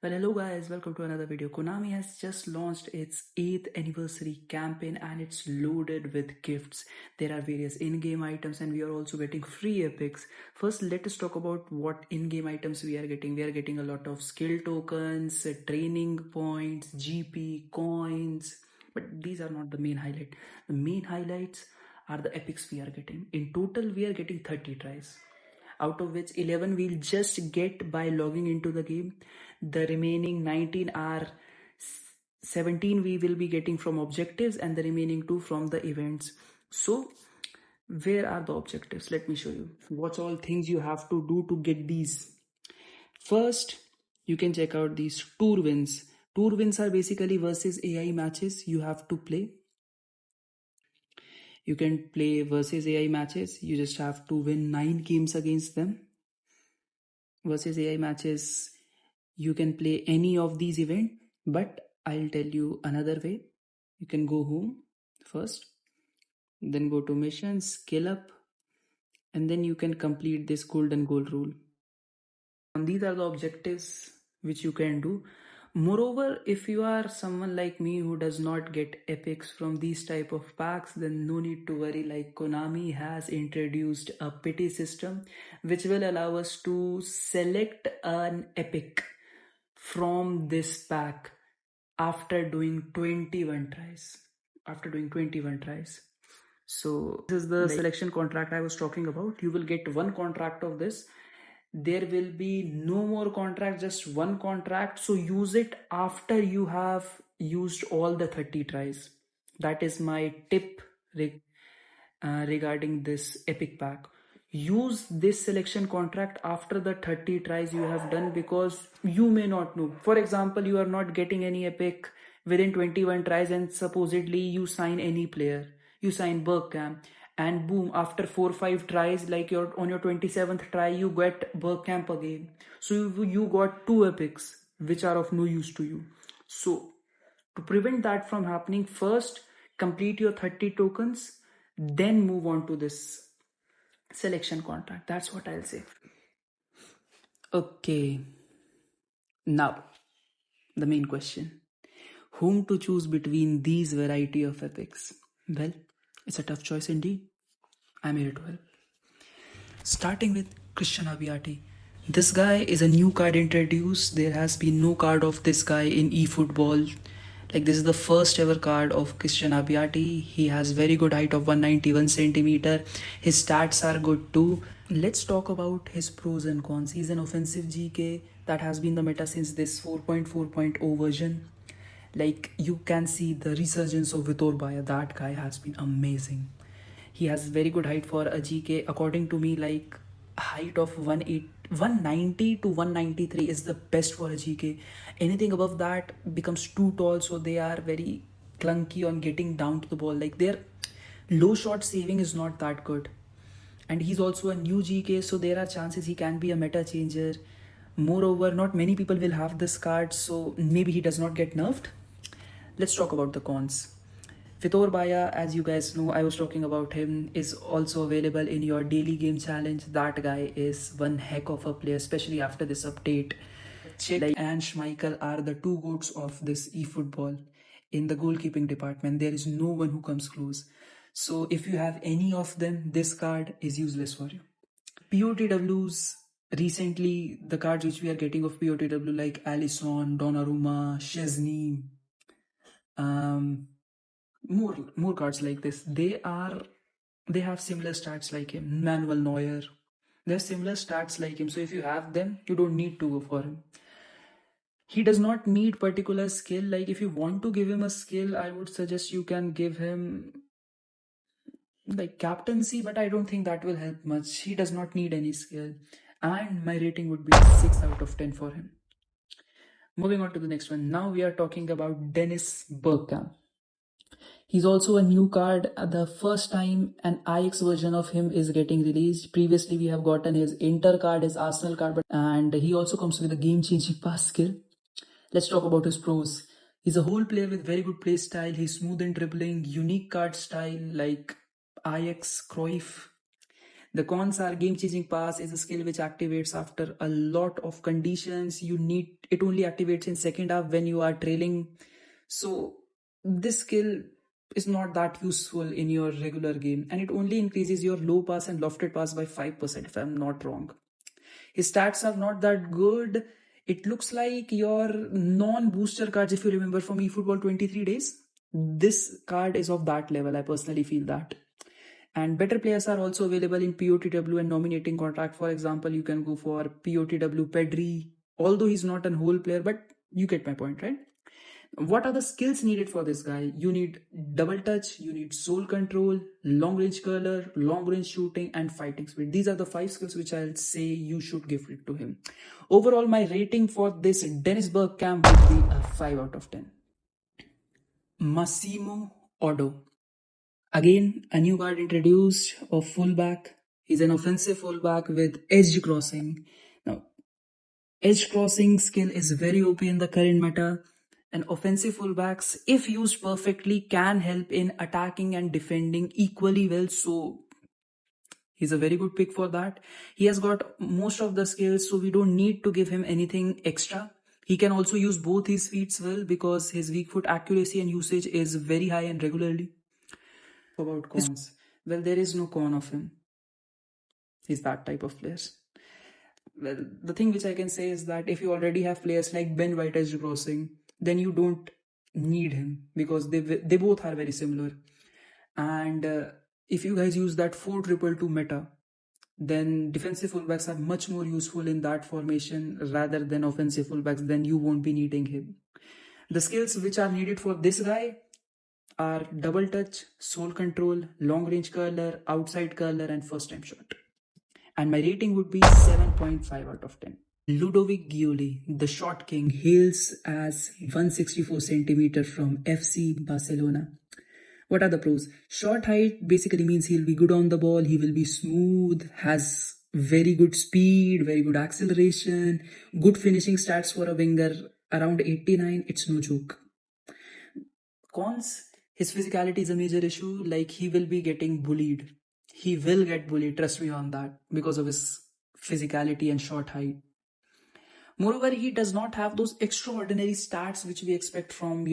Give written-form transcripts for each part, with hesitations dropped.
Well, hello guys, welcome to another video. Konami has just launched its 8th anniversary campaign and it's loaded with gifts. There are various in-game items and we are also getting free epics. First, let us talk about what in-game items we are getting. We are getting a lot of skill tokens, training points, GP, coins, but these are not the main highlight. The main highlights are the epics we are getting. In total, we are getting 30 tries, out of which 11 we'll just get by logging into the game. The remaining 19 are 17 we will be getting from objectives and the remaining 2 from the events. So where are the objectives? Let me show you. What's all things you have to do to get these. First, you can check out these tour wins. Tour wins are basically versus AI matches you have to play. You can play versus AI matches. You just have to win 9 games against them. Versus AI matches, you can play any of these events, but I'll tell you another way. You can go home first, then go to missions, skill up, and then you can complete this golden goal rule. And these are the objectives which you can do. Moreover, if you are someone like me who does not get epics from these type of packs, then no need to worry. Like Konami has introduced a pity system which will allow us to select an epic from this pack after doing 21 tries. So this is the selection contract I was talking about. You will get one contract of this. There will be no more contract, just one contract. So use it after you have used all the 30 tries. That is my tip regarding this epic pack. Use this selection contract after the 30 tries you have done, because you may not know. For example, you are not getting any epic within 21 tries and supposedly you sign any player. You sign Bergkamp and boom, after 4-5 tries, like on your 27th try, you get Bergkamp again. So you got 2 epics which are of no use to you. So to prevent that from happening, first complete your 30 tokens, then move on to this selection contract. That's what I'll say. Okay, now the main question: whom to choose between these variety of epics? Well, it's a tough choice indeed. I'm here to help. Starting with Christian Abbiati. This guy is a new card introduced. There has been no card of this guy in eFootball. Like, this is the first ever card of Christian Abbiati. He has very good height of 191 centimeter. His stats are good too. Let's talk about his pros and cons. He's an offensive GK that has been the meta since this 4.4.0 version. Like, you can see the resurgence of Vitor Baya. That guy has been amazing. He has very good height for a GK. According to me, like, height of 190 to 193 is the best for a GK. Anything above that becomes too tall, so they are very clunky on getting down to the ball. Like, their low shot saving is not that good. And he's also a new GK, so there are chances he can be a meta changer. Moreover, not many people will have this card, so maybe he does not get nerfed. Let's talk about the cons. Vitor Baya, as you guys know, I was talking about him, is also available in your daily game challenge. That guy is one heck of a player, especially after this update. Cech and Schmeichel are the two goats of this eFootball. In the goalkeeping department, there is no one who comes close. So if you have any of them, this card is useless for you. POTWs, recently the cards which we are getting of POTW, like Alisson, Donnarumma, Chesney, more cards like this, they have similar stats like him. Manuel Neuer, they have similar stats like him. So if you have them, you don't need to go for him. He does not need particular skill. Like, if you want to give him a skill, I would suggest you can give him like captaincy, but I don't think that will help much. He does not need any skill, and my rating would be 6 out of 10 for him. Moving on to the next one. Now we are talking about Dennis Bergkamp. He's also a new card. The first time an IX version of him is getting released. Previously, we have gotten his Inter card, his Arsenal card, and he also comes with a game-changing pass skill. Let's talk about his pros. He's a whole player with very good play style. He's smooth in dribbling, unique card style like Ajax, Cruyff. The cons are game-changing pass is a skill which activates after a lot of conditions. It only activates in second half when you are trailing. So this skill is not that useful in your regular game, and it only increases your low pass and lofted pass by 5% if I'm not wrong. His stats are not that good. It looks like your non-booster cards, if you remember from eFootball 23 days. This card is of that level. I personally feel that. And better players are also available in POTW and nominating contract. For example, you can go for POTW Pedri, although he's not a whole player, but you get my point, right? What are the skills needed for this guy? You need double touch, you need soul control, long range curler, long range shooting, and fighting speed. These are the 5 skills which I'll say you should give it to him. Overall, my rating for this Dennis Bergkamp would be a 5 out of 10. Massimo Oddo. Again, a new card introduced of fullback. He's an offensive fullback with edge crossing. Now, edge crossing skill is very OP in the current meta. And offensive fullbacks, if used perfectly, can help in attacking and defending equally well. So he's a very good pick for that. He has got most of the skills, so we don't need to give him anything extra. He can also use both his feet well because his weak foot accuracy and usage is very high and regularly. About cons, well, there is no con of him. He's that type of player. Well, the thing which I can say is that if you already have players like Ben White as crossing, then you don't need him because they both are very similar. And if you guys use that 4-2-2 meta, then defensive fullbacks are much more useful in that formation rather than offensive fullbacks. Then you won't be needing him. The skills which are needed for this guy are double touch, soul control, long range curler, outside curler, and first time shot. And my rating would be 7.5 out of 10. Ludovic Giuly, the shot king, hails as 164 centimeter from FC Barcelona. What are the pros? Short height basically means he'll be good on the ball, he will be smooth, has very good speed, very good acceleration, good finishing stats for a winger, around 89, it's no joke. Cons, his physicality is a major issue, like he will be getting bullied. He will get bullied, trust me on that, because of his physicality and short height. Moreover, he does not have those extraordinary stats which we expect from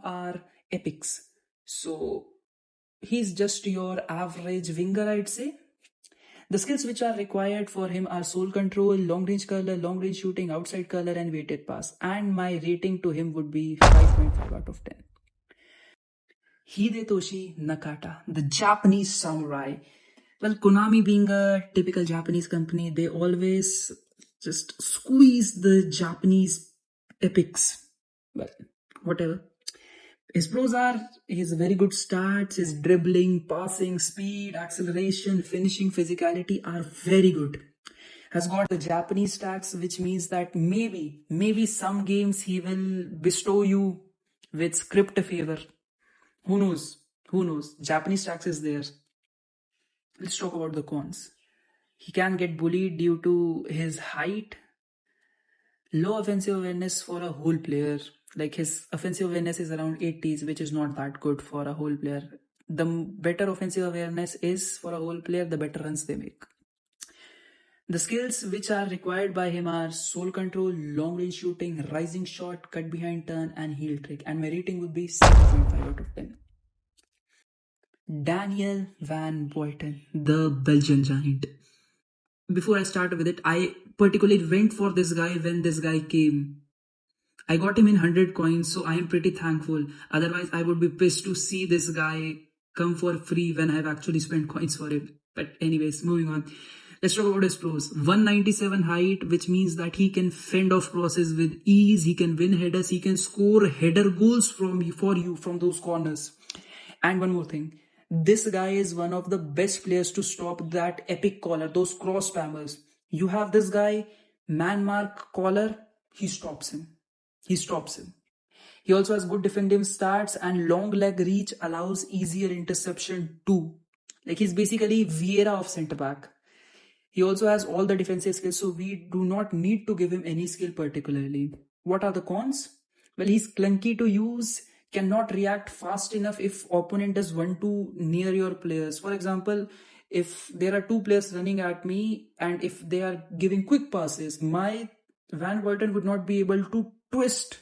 our epics. So he's just your average winger, I'd say. The skills which are required for him are soul control, long range curler, long range shooting, outside curler, and weighted pass. And my rating to him would be 5.5 out of 10. Hidetoshi Nakata, the Japanese samurai. Well, Konami being a typical Japanese company, they always just squeeze the Japanese epics. Well, whatever. His pros are, he has very good stats, his dribbling, passing, speed, acceleration, finishing, physicality are very good. Has got the Japanese tax, which means that maybe some games he will bestow you with script favor. Who knows? Who knows? Japanese tax is there. Let's talk about the cons. He can get bullied due to his height, low offensive awareness for a whole player. Like his offensive awareness is around 80s, which is not that good for a whole player. The better offensive awareness is for a whole player, the better runs they make. The skills which are required by him are soul control, long range shooting, rising shot, cut behind turn, and heel trick. And my rating would be 7.5 out of 10. Daniel van Buyten, the Belgian giant. Before I start with it, I particularly went for this guy when this guy came. I got him in 100 coins, so I am pretty thankful. Otherwise, I would be pissed to see this guy come for free when I've actually spent coins for it. But anyways, moving on. Let's talk about his pros. 197 height, which means that he can fend off crosses with ease. He can win headers. He can score header goals for you from those corners. And one more thing. This guy is one of the best players to stop that epic collar, those cross spammers. You have this guy, man mark collar, he stops him. He stops him. He also has good defensive stats and long leg reach allows easier interception too. Like he's basically Vieira of centre back. He also has all the defensive skills, so we do not need to give him any skill particularly. What are the cons? Well, he's clunky to use, cannot react fast enough if opponent does 1-2 near your players. For example, if there are two players running at me and if they are giving quick passes, my Van Buyten would not be able to twist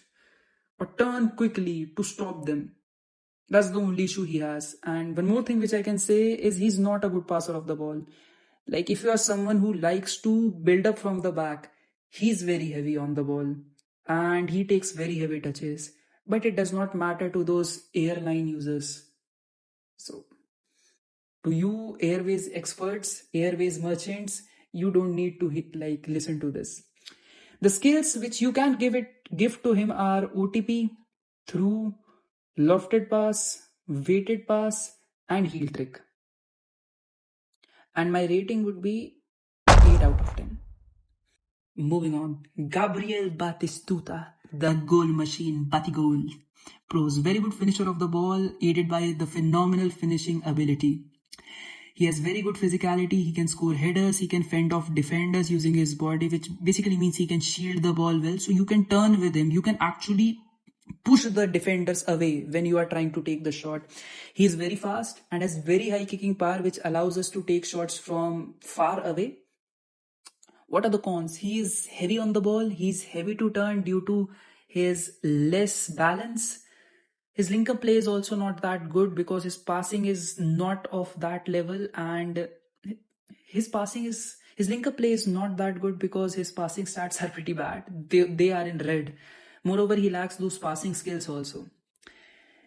or turn quickly to stop them. That's the only issue he has. And one more thing which I can say is he's not a good passer of the ball. Like if you are someone who likes to build up from the back, he's very heavy on the ball and he takes very heavy touches. But it does not matter to those airline users. So to you airways experts, airways merchants, you don't need to listen to this. The skills which you can give to him are OTP, through, lofted pass, weighted pass, and heel trick. And my rating would be 8 out of 10. Moving on, Gabriel Batistuta, the goal machine, Batigol. Pros, very good finisher of the ball, aided by the phenomenal finishing ability. He has very good physicality, he can score headers, he can fend off defenders using his body, which basically means he can shield the ball well. So you can turn with him, you can actually push the defenders away when you are trying to take the shot. He is very fast and has very high kicking power, which allows us to take shots from far away. What are the cons? He is heavy on the ball, he's heavy to turn due to his less balance. His link-up play is also not that good because his passing is not of that level, and his link-up play is not that good because his passing stats are pretty bad. They are in red. Moreover, he lacks those passing skills also.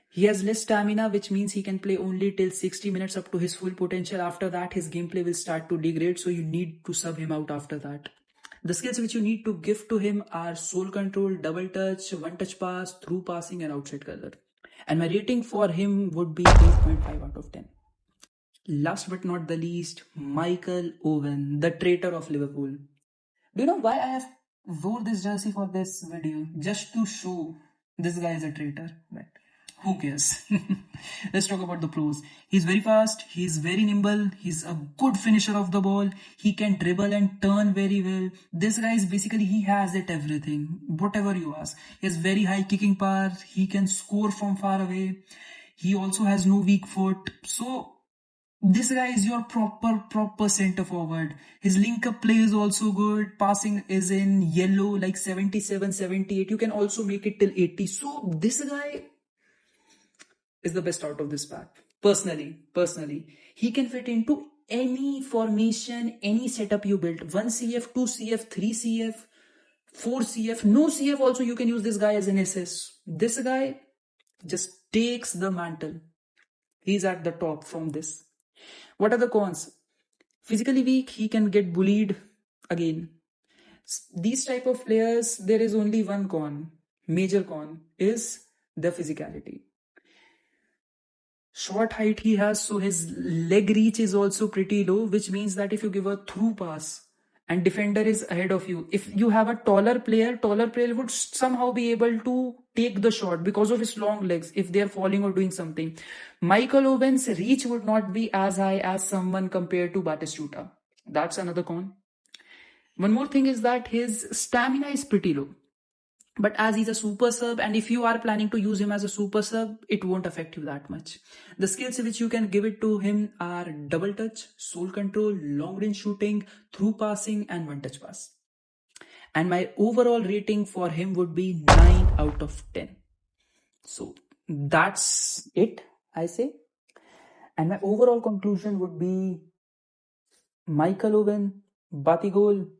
He has less stamina, which means he can play only till 60 minutes up to his full potential. After that, his gameplay will start to degrade, so you need to sub him out after that. The skills which you need to give to him are soul control, double touch, one touch pass, through passing, and outside color. And my rating for him would be 8.5 out of 10. Last but not the least, Michael Owen, the traitor of Liverpool. Do you know why I have wore this jersey for this video? Just to show this guy is a traitor. But who cares? Let's talk about the pros. He's very fast, he's very nimble, he's a good finisher of the ball, he can dribble and turn very well. This guy is basically, he has it everything, whatever you ask. He has very high kicking power, he can score from far away, he also has no weak foot. So this guy is your proper center forward. His link up play is also good. Passing is in yellow, like 77, 78. You can also make it till 80. So this guy is the best out of this pack. Personally, he can fit into any formation, any setup you build. 1 CF, 2 CF, 3 CF, 4 CF, no CF also you can use this guy as an SS. This guy just takes the mantle. He's at the top from this. What are the cons? Physically weak, he can get bullied again. These type of players, there is only one con. Major con is the physicality. Short height he has, so his leg reach is also pretty low, which means that if you give a through pass and defender is ahead of you, if you have a taller player would somehow be able to take the shot because of his long legs if they are falling or doing something. Michael Owen's reach would not be as high as someone compared to Batistuta. That's another con. One more thing is that his stamina is pretty low. But as he's a super sub, and if you are planning to use him as a super sub, it won't affect you that much. The skills which you can give it to him are double touch, soul control, long range shooting, through passing, and one touch pass. And my overall rating for him would be 9 out of 10. So that's it, I say. And my overall conclusion would be Michael Owen, Batigol,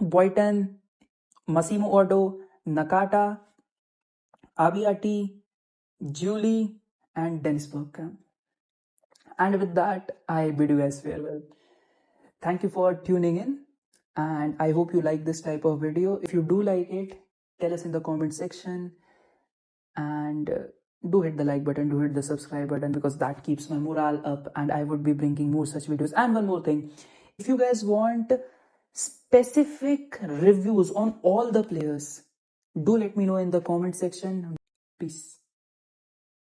Buyten, Massimo Oddo, Nakata, Abbiati, Giuly, and Dennis Bergkamp. And with that, I bid you guys farewell. Thank you for tuning in, and I hope you like this type of video. If you do like it, tell us in the comment section, and do hit the like button, do hit the subscribe button, because that keeps my morale up and I would be bringing more such videos. And one more thing, if you guys want specific reviews on all the players, do let me know in the comment section. Peace.